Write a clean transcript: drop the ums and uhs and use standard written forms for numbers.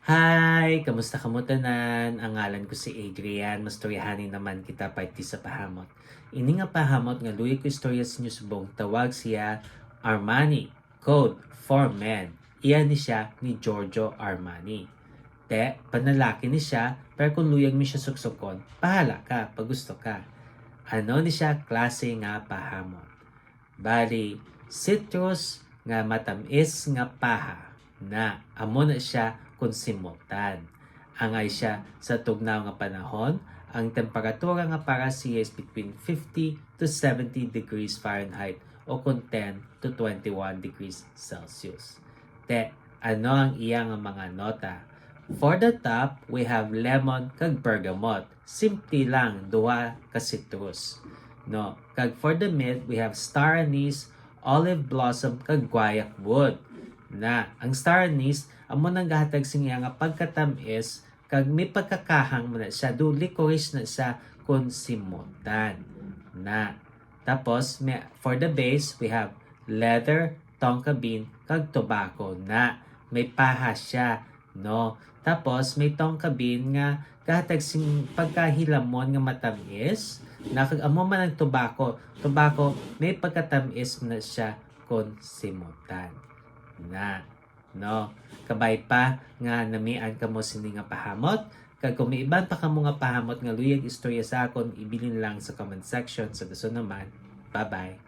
Hi! Kamusta ka mo tanan? Ang ngalan ko si Adrian. Mastoryahanin naman kita parte sa pahamot. Ini nga pahamot nga luya ko istorya sa inyo subong tawag siya Armani, Code for Men. Iyan ni siya ni Giorgio Armani. Te, panlalaki ni siya, pero kung luyag mi siya suksukon, pahala ka, pag gusto ka. Ano ni siya klase nga pahamot? Bali, citrus nga matamis nga paha na amo na siya konsimutan. Angay siya sa tugnaw nga panahon, ang temperatura nga para siya is between 50 to 70 degrees Fahrenheit o kung 10 to 21 degrees Celsius. Te, ano ang iyang mga nota? For the top, we have lemon kag bergamot. Simple lang, duha ka citrus. No, kag for the mid, we have star anise, olive blossom kag guayak wood. Na ang star anise amo nang gahatag siya nga pagkatamis kag may pagkakahang na siya do licorice na siya kun simutan. Na tapos for the base, we have leather, tonka bean kag tobacco na may paha siya, no? Tapos may tonka bean nga gahatag sing pagkahilamon nga matamis na kag amo man ang tobacco may pagkatamis na siya kon simutan na, no? Kabay pa nga namian kamo sini nga pahamot kag kung may iban pa kamo nga pahamot nga luyag istorya sa akon ibilin lang sa comment section sa gusto naman. Bye bye.